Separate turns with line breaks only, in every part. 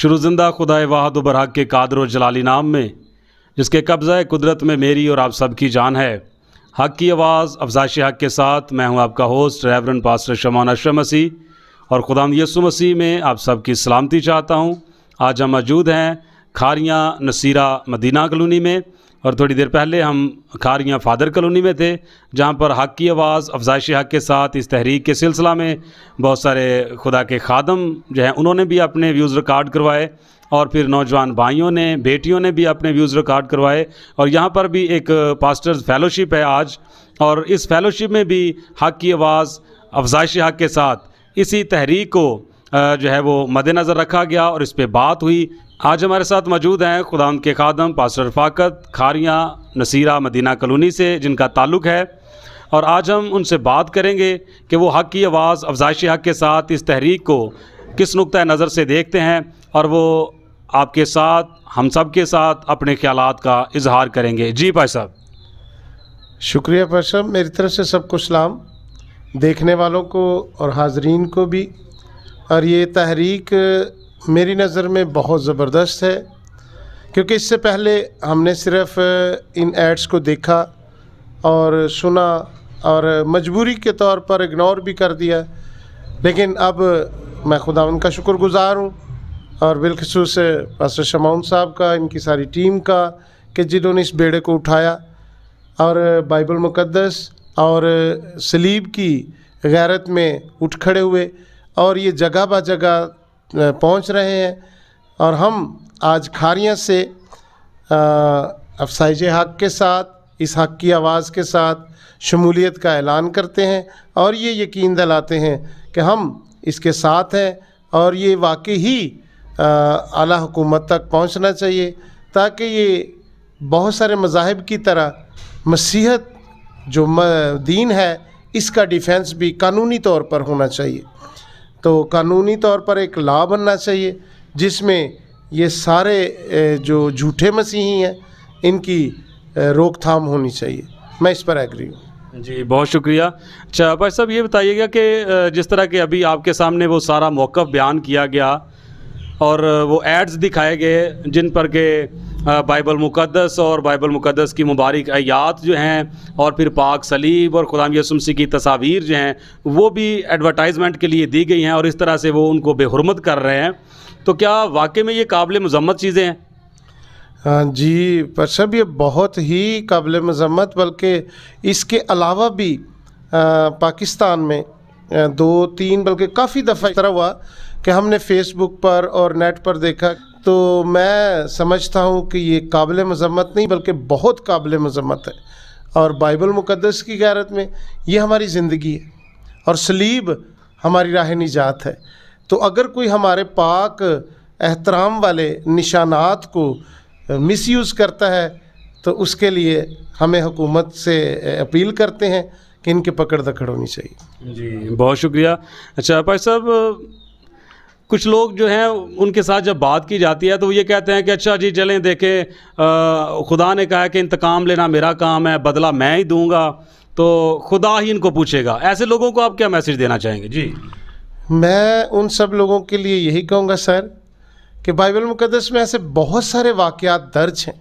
शुरू ज़िंदा खुदाए वाहिद व बरहक के कादर व जलाली नाम में, जिसके कब्ज़ा कुदरत में मेरी और आप सब की जान है। हक़ की आवाज़ अफ़ज़ाइश हक़ के साथ मैं हूँ आपका होस्ट रेवरेंड पास्टर शमौन अशरफ मसीह और खुदावंद यीशु मसीह में आप सबकी सलामती चाहता हूँ। आज हम मौजूद हैं खारियाँ नसीरा मदीना कॉलोनी में, और थोड़ी देर पहले हम खारियाँ फादर कॉलोनी में थे, जहाँ पर हक़ की आवाज़ अफ़ज़ाइश हक़ के साथ इस तहरीक के सिलसिला में बहुत सारे खुदा के खादम जो हैं उन्होंने भी अपने व्यूज़ रिकॉर्ड करवाए, और फिर नौजवान भाइयों ने बेटियों ने भी अपने व्यूज़ रिकॉर्ड करवाए। और यहाँ पर भी एक पास्टर्स फेलोशिप है आज, और इस फेलोशिप में भी हक़ की आवाज़ अफ़ज़ाइश हक़ के साथ इसी तहरीक को जो है वो मद्देनज़र रखा गया और इस पर बात हुई। आज हमारे साथ मौजूद हैं खुदावंद के खादम पास्टर रफ़ाकत खारियाँ नसीरा मदीना कॉलोनी से, जिनका ताल्लुक़ है, और आज हम उनसे बात करेंगे कि वो हक़ की आवाज़ अफ़ज़ाइश हक़ के साथ इस तहरीक को किस नुक्ता नज़र से देखते हैं, और वो आपके साथ हम सब के साथ अपने ख़यालात का इजहार करेंगे। जी भाई साहब।
शुक्रिया भाई साहब, मेरी तरफ से सबको सलाम, देखने वालों को और हाज़रीन को भी। और ये तहरीक मेरी नज़र में बहुत ज़बरदस्त है, क्योंकि इससे पहले हमने सिर्फ़ इन एड्स को देखा और सुना और मजबूरी के तौर पर इग्नोर भी कर दिया। लेकिन अब मैं खुदावंद का शुक्रगुज़ार हूँ, और बिलखसूस पास्टर शमौन साहब का, इनकी सारी टीम का, कि जिन्होंने इस बेड़े को उठाया और बाइबल मुक़द्दस और सलीब की गैरत में उठ खड़े हुए, और ये जगह बा जगह पहुंच रहे हैं। और हम आज खारियाँ से अफ़ज़ाइश हक़ के साथ, इस हक़ की आवाज़ के साथ शमूलियत का ऐलान करते हैं, और ये यकीन दिलाते हैं कि हम इसके साथ हैं, और ये वाकई ही आला हुकूमत तक पहुंचना चाहिए, ताकि ये बहुत सारे मज़ाहिब की तरह मसीहत जो दीन है इसका डिफेंस भी कानूनी तौर पर होना चाहिए। तो कानूनी तौर पर एक लॉ बनना चाहिए जिसमें ये सारे जो झूठे मसीही हैं इनकी रोकथाम होनी चाहिए। मैं इस पर एग्री हूँ।
जी बहुत शुक्रिया। अच्छा भाई साहब, ये बताइएगा कि जिस तरह के अभी आपके सामने वो सारा मौक़िफ़ बयान किया गया और वो एड्स दिखाए गए जिन पर के बाइबल मुक़द्दस और बाइबल मुक़द्दस की मुबारक आयात जो हैं, और फिर पाक सलीब और खुदा यीशु मसीह की तस्वीर जो हैं वो भी एडवर्टाइजमेंट के लिए दी गई हैं, और इस तरह से वो उनको बेहुरमत कर रहे हैं। तो क्या वाकई में ये काबिल मज़म्मत चीज़ें हैं?
हाँ जी पर सब, ये बहुत ही काबिल मज़म्मत, बल्कि इसके अलावा भी पाकिस्तान में 2-3 बल्कि काफ़ी दफ़ा इस तरह हुआ कि हमने फ़ेसबुक पर और नेट पर देखा। तो मैं समझता हूँ कि ये काबिल मज़म्मत नहीं बल्कि बहुत काबिल मज़म्मत है, और बाइबल मुक़द्दस की गैरत में ये हमारी ज़िंदगी है और सलीब हमारी राह निजात है। तो अगर कोई हमारे पाक एहतराम वाले निशानात को मिसयूज़ करता है तो उसके लिए हमें हुकूमत से अपील करते हैं कि इनके पकड़ दकड़ होनी चाहिए।
जी बहुत शुक्रिया। अच्छा भाई साहब, कुछ लोग जो हैं उनके साथ जब बात की जाती है तो ये कहते हैं कि अच्छा जी चलें देखें, खुदा ने कहा है कि इंतकाम लेना मेरा काम है, बदला मैं ही दूंगा, तो खुदा ही इनको पूछेगा। ऐसे लोगों को आप क्या मैसेज देना चाहेंगे? जी
मैं उन सब लोगों के लिए यही कहूँगा सर कि बाइबल मुक़द्दस में ऐसे बहुत सारे वाक़यात दर्ज हैं,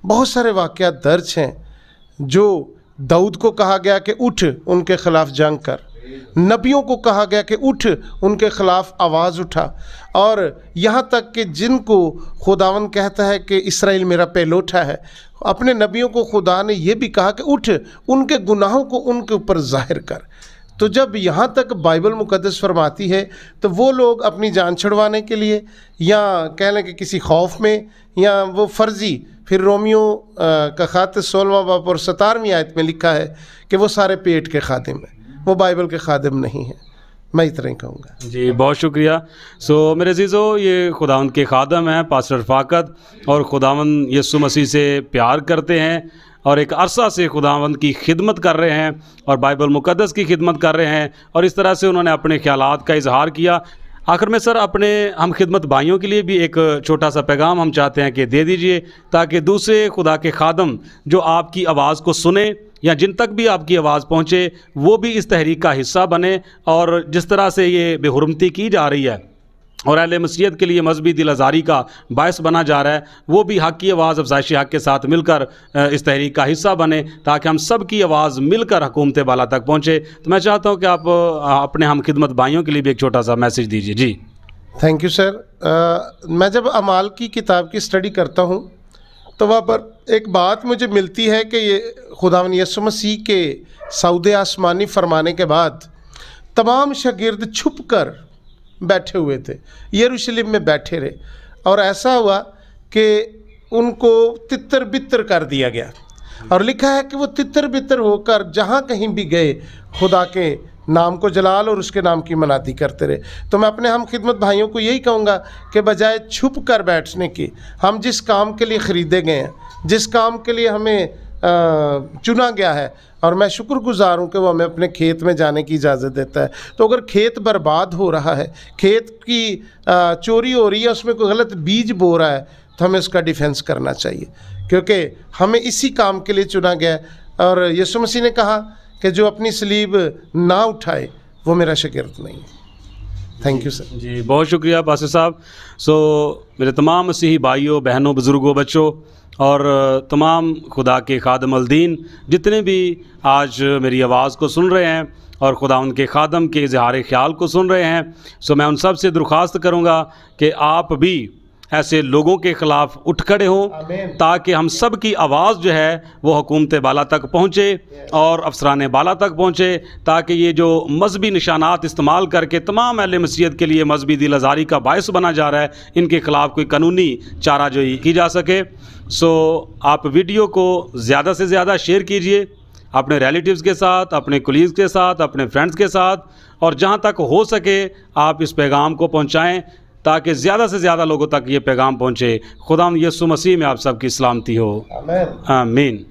बहुत सारे वाक़यात दर्ज हैं जो दाऊद को कहा गया कि उठ उनके ख़िलाफ़ जंग कर, नबियों को कहा गया कि उठ उनके ख़िलाफ़ आवाज़ उठा, और यहाँ तक कि जिनको खुदावन कहता है कि इसराइल मेरा पहलोठा है, अपने नबियों को खुदा ने ये भी कहा कि उठ उनके गुनाहों को उनके ऊपर ज़ाहिर कर। तो जब यहाँ तक बाइबल मुक़द्दस फरमाती है तो वो लोग अपनी जान छुड़वाने के लिए, या कह लें कि किसी खौफ में, या वो फ़र्ज़ी, फिर रोमियो का ख़ात 16वां बाब और 17वीं आयत में लिखा है कि वो सारे पेट के खादिम हैं, वो बाइबल के खादिम नहीं हैं। मैं इतना ही कहूँगा।
जी बहुत शुक्रिया। सो मेरे अज़ीज़ों, ये खुदावंद के खादम हैं पास्टर रफ़ाकत, और खुदावंद यीशु मसीह से प्यार करते हैं और एक अरसा से खुदावंद की खिदमत कर रहे हैं और बाइबल मुक़द्दस की खिदमत कर रहे हैं, और इस तरह से उन्होंने अपने ख़यालात का इजहार किया। आखिर में सर, अपने हम खिदमत भाइयों के लिए भी एक छोटा सा पैगाम हम चाहते हैं कि दे दीजिए, ताकि दूसरे खुदा के खादम जो आपकी आवाज़ को सुने या जिन तक भी आपकी आवाज़ पहुँचे वो भी इस तहरीक का हिस्सा बने। और जिस तरह से ये बेहुरमती की जा रही है اور اہل مسیحیت کے لیے مذہبی دل آزاری کا باعث بنا جا رہا ہے، وہ بھی حق کی آواز افزائش حق کے ساتھ مل کر اس تحریک کا حصہ بنے، تاکہ ہم سب کی آواز مل کر حکومت بالا تک پہنچے۔ تو میں چاہتا ہوں کہ آپ اپنے ہم خدمت بھائیوں کے لیے بھی ایک چھوٹا سا میسیج دیجیے۔ جی
تھینک یو سر۔ میں جب اعمال کی کتاب کی اسٹڈی کرتا ہوں تو وہاں پر ایک بات مجھے ملتی ہے کہ یہ خداوند یسوع مسیح کے صعود آسمانی فرمانے کے بعد تمام شاگرد چھپ کر بیٹھے ہوئے تھے، یروشلم میں بیٹھے رہے، اور ایسا ہوا کہ ان کو تتر بتر کر دیا گیا، اور لکھا ہے کہ وہ تتر بتر ہو کر جہاں کہیں بھی گئے خدا کے نام کو جلال اور اس کے نام کی منادی کرتے رہے۔ تو میں اپنے ہم خدمت بھائیوں کو یہی کہوں گا کہ بجائے چھپ کر بیٹھنے کی، ہم جس کام کے لیے خریدے گئے ہیں، جس کام کے لیے ہمیں چنا گیا ہے، اور میں شکر گزار ہوں کہ وہ ہمیں اپنے کھیت میں جانے کی اجازت دیتا ہے، تو اگر کھیت برباد ہو رہا ہے، کھیت کی چوری ہو رہی ہے، اس میں کوئی غلط بیج بو رہا ہے، تو ہمیں اس کا ڈیفینس کرنا چاہیے، کیونکہ ہمیں اسی کام کے لیے چنا گیا ہے۔ اور یسوع مسیح نے کہا کہ جو اپنی صلیب نہ اٹھائے وہ میرا شاگرد نہیں ہے۔ Thank you sir.
جی بہت شکریہ پاسٹر صاحب۔ میرے تمام مسیحی بھائیوں، بہنوں، بزرگوں، بچوں اور تمام خدا کے خادم الدین جتنے بھی آج میری آواز کو سن رہے ہیں اور خدا ان کے خادم کے اظہار خیال کو سن رہے ہیں، میں ان سب سے درخواست کروں گا کہ آپ بھی ایسے لوگوں کے خلاف اٹھ کھڑے ہوں، تاکہ ہم سب کی آواز جو ہے وہ حکومت بالا تک پہنچے اور افسران بالا تک پہنچے، تاکہ یہ جو مذہبی نشانات استعمال کر کے تمام اہل مسیحیت کے لیے مذہبی دل آزاری کا باعث بنا جا رہا ہے، ان کے خلاف کوئی قانونی چارہ جوئی کی جا سکے۔ آپ ویڈیو کو زیادہ سے زیادہ شیئر کیجئے اپنے ریلیٹیوز کے ساتھ، اپنے کولیگز کے ساتھ، اپنے فرینڈز کے ساتھ، اور جہاں تک ہو سکے آپ اس پیغام کو پہنچائیں، تاکہ زیادہ سے زیادہ لوگوں تک یہ پیغام پہنچے۔ خدا یسوع مسیح میں آپ سب کی سلامتی ہو۔
آمین۔
آمین۔